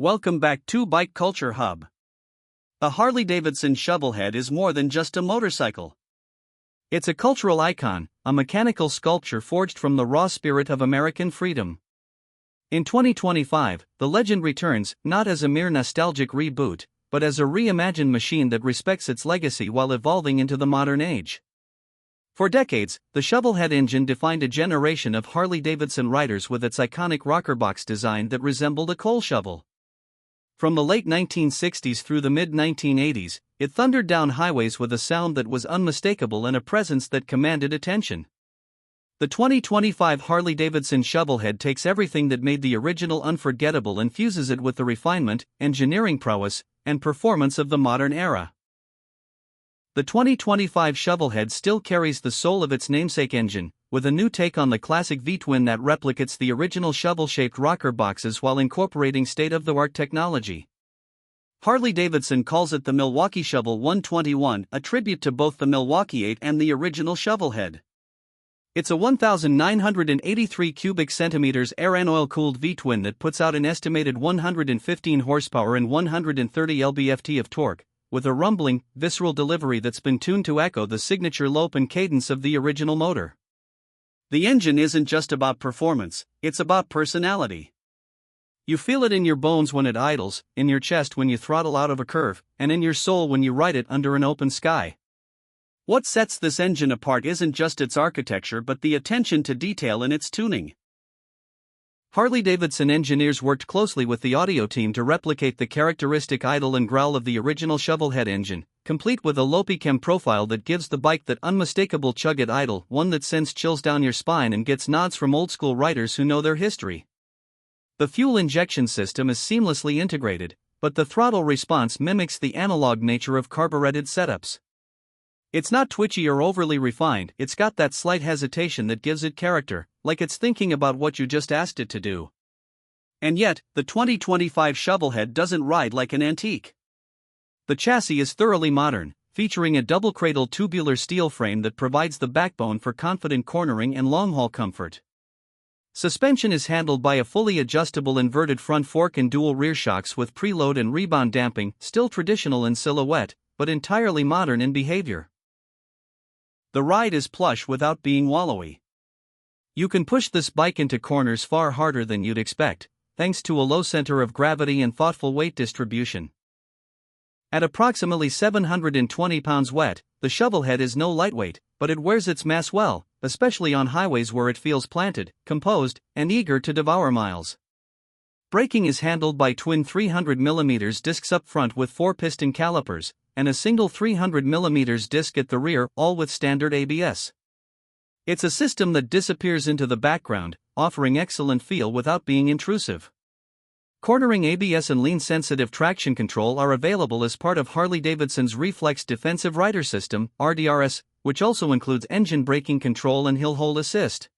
Welcome back to Bike Culture Hub. A Harley-Davidson Shovelhead is more than just a motorcycle. It's a cultural icon, a mechanical sculpture forged from the raw spirit of American freedom. In 2025, the legend returns, not as a mere nostalgic reboot, but as a reimagined machine that respects its legacy while evolving into the modern age. For decades, the Shovelhead engine defined a generation of Harley-Davidson riders with its iconic rocker box design that resembled a coal shovel. From the late 1960s through the mid-1980s, it thundered down highways with a sound that was unmistakable and a presence that commanded attention. The 2025 Harley-Davidson Shovelhead takes everything that made the original unforgettable and fuses it with the refinement, engineering prowess, and performance of the modern era. The 2025 Shovelhead still carries the soul of its namesake engine, with a new take on the classic V-twin that replicates the original shovel-shaped rocker boxes while incorporating state-of-the-art technology. Harley-Davidson calls it the Milwaukee-Shovel 121, a tribute to both the Milwaukee 8 and the original Shovelhead. It's a 1,983 cubic centimeters air and oil-cooled V-twin that puts out an estimated 115 horsepower and 130 lb-ft of torque, with a rumbling, visceral delivery that's been tuned to echo the signature lope and cadence of the original motor. The engine isn't just about performance, it's about personality. You feel it in your bones when it idles, in your chest when you throttle out of a curve, and in your soul when you ride it under an open sky. What sets this engine apart isn't just its architecture but the attention to detail in its tuning. Harley-Davidson engineers worked closely with the audio team to replicate the characteristic idle and growl of the original Shovelhead engine, complete with a lopey chem profile that gives the bike that unmistakable chug at idle, one that sends chills down your spine and gets nods from old-school riders who know their history. The fuel injection system is seamlessly integrated, but the throttle response mimics the analog nature of carbureted setups. It's not twitchy or overly refined, it's got that slight hesitation that gives it character, like it's thinking about what you just asked it to do. And yet, the 2025 Shovelhead doesn't ride like an antique. The chassis is thoroughly modern, featuring a double-cradle tubular steel frame that provides the backbone for confident cornering and long-haul comfort. Suspension is handled by a fully adjustable inverted front fork and dual rear shocks with preload and rebound damping, still traditional in silhouette, but entirely modern in behavior. The ride is plush without being wallowy. You can push this bike into corners far harder than you'd expect, thanks to a low center of gravity and thoughtful weight distribution. At approximately 720 pounds wet, the Shovelhead is no lightweight, but it wears its mass well, especially on highways where it feels planted, composed, and eager to devour miles. Braking is handled by twin 300mm discs up front with 4 piston calipers, and a single 300mm disc at the rear, all with standard ABS. It's a system that disappears into the background, offering excellent feel without being intrusive. Cornering ABS and lean-sensitive traction control are available as part of Harley-Davidson's Reflex Defensive Rider System, RDRS, which also includes engine braking control and hill hold assist.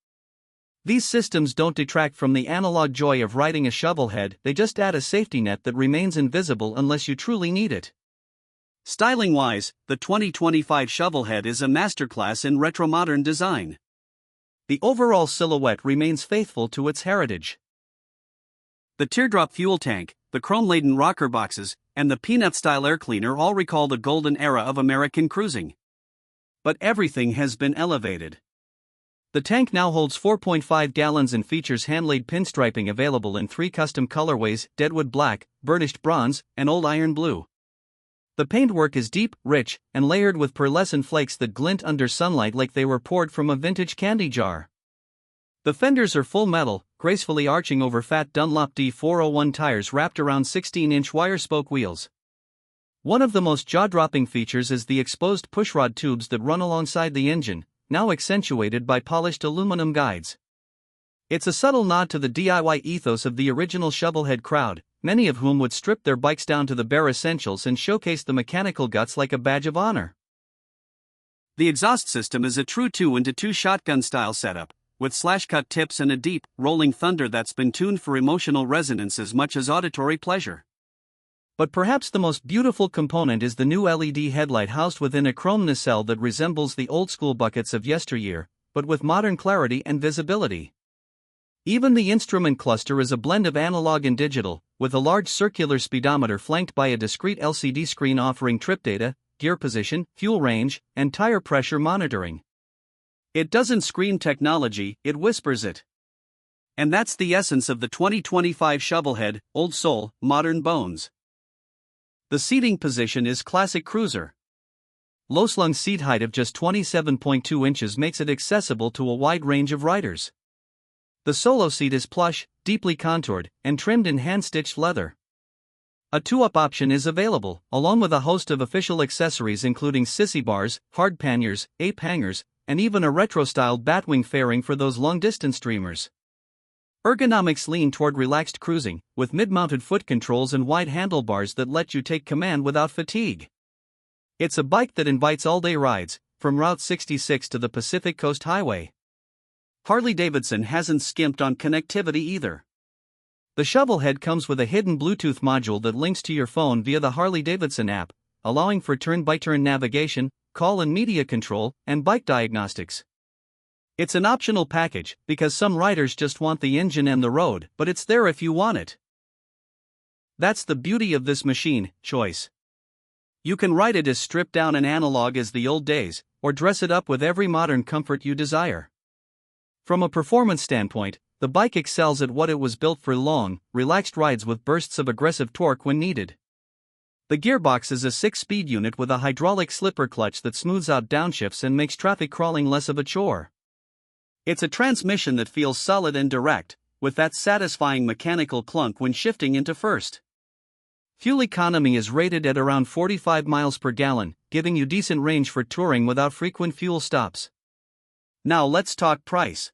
These systems don't detract from the analog joy of riding a Shovelhead, they just add a safety net that remains invisible unless you truly need it. Styling-wise, the 2025 Shovelhead is a masterclass in retro-modern design. The overall silhouette remains faithful to its heritage. The teardrop fuel tank, the chrome-laden rocker boxes, and the peanut-style air cleaner all recall the golden era of American cruising. But everything has been elevated. The tank now holds 4.5 gallons and features hand-laid pinstriping available in 3 custom colorways: deadwood black, burnished bronze, and old iron blue. The paintwork is deep, rich, and layered with pearlescent flakes that glint under sunlight like they were poured from a vintage candy jar. The fenders are full metal, gracefully arching over fat Dunlop D401 tires wrapped around 16-inch wire spoke wheels. One of the most jaw-dropping features is the exposed pushrod tubes that run alongside the engine, now accentuated by polished aluminum guides. It's a subtle nod to the DIY ethos of the original Shovelhead crowd, many of whom would strip their bikes down to the bare essentials and showcase the mechanical guts like a badge of honor. The exhaust system is a true 2-into-2 shotgun-style setup, with slash-cut tips and a deep, rolling thunder that's been tuned for emotional resonance as much as auditory pleasure. But perhaps the most beautiful component is the new LED headlight housed within a chrome nacelle that resembles the old-school buckets of yesteryear, but with modern clarity and visibility. Even the instrument cluster is a blend of analog and digital, with a large circular speedometer flanked by a discrete LCD screen offering trip data, gear position, fuel range, and tire pressure monitoring. It doesn't scream technology, it whispers it. And that's the essence of the 2025 Shovelhead, old soul, modern bones. The seating position is classic cruiser. Low-slung seat height of just 27.2 inches makes it accessible to a wide range of riders. The solo seat is plush, deeply contoured, and trimmed in hand-stitched leather. A two-up option is available, along with a host of official accessories including sissy bars, hard panniers, ape hangers, and even a retro-styled batwing fairing for those long-distance dreamers. Ergonomics lean toward relaxed cruising, with mid-mounted foot controls and wide handlebars that let you take command without fatigue. It's a bike that invites all-day rides, from Route 66 to the Pacific Coast Highway. Harley-Davidson hasn't skimped on connectivity either. The Shovelhead comes with a hidden Bluetooth module that links to your phone via the Harley-Davidson app, allowing for turn-by-turn navigation, call and media control, and bike diagnostics. It's an optional package, because some riders just want the engine and the road, but it's there if you want it. That's the beauty of this machine, choice. You can ride it as stripped down and analog as the old days, or dress it up with every modern comfort you desire. From a performance standpoint, the bike excels at what it was built for: long, relaxed rides with bursts of aggressive torque when needed. The gearbox is a 6-speed unit with a hydraulic slipper clutch that smooths out downshifts and makes traffic crawling less of a chore. It's a transmission that feels solid and direct, with that satisfying mechanical clunk when shifting into first. Fuel economy is rated at around 45 miles per gallon, giving you decent range for touring without frequent fuel stops. Now let's talk price.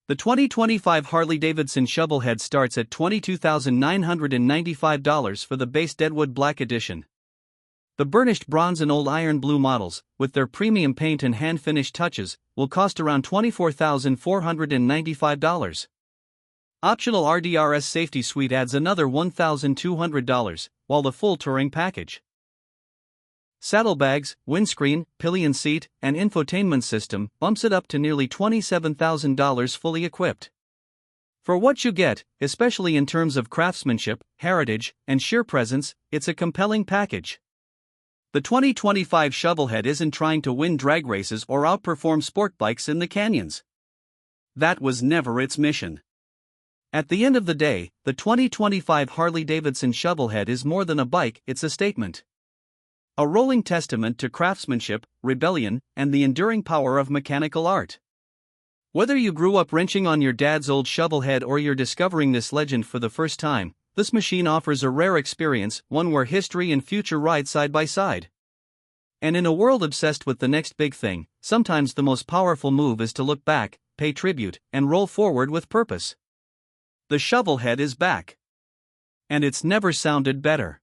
The 2025 Harley-Davidson Shovelhead starts at $22,995 for the base Deadwood Black Edition. The burnished bronze and old iron blue models, with their premium paint and hand-finished touches, will cost around $24,495. Optional RDRS Safety Suite adds another $1,200, while the full touring package, saddlebags, windscreen, pillion seat, and infotainment system bumps it up to nearly $27,000 fully equipped. For what you get, especially in terms of craftsmanship, heritage, and sheer presence, it's a compelling package. The 2025 Shovelhead isn't trying to win drag races or outperform sport bikes in the canyons. That was never its mission. At the end of the day, the 2025 Harley-Davidson Shovelhead is more than a bike, it's a statement. A rolling testament to craftsmanship, rebellion, and the enduring power of mechanical art. Whether you grew up wrenching on your dad's old Shovelhead or you're discovering this legend for the first time, this machine offers a rare experience, one where history and future ride side by side. And in a world obsessed with the next big thing, sometimes the most powerful move is to look back, pay tribute, and roll forward with purpose. The Shovelhead is back. And it's never sounded better.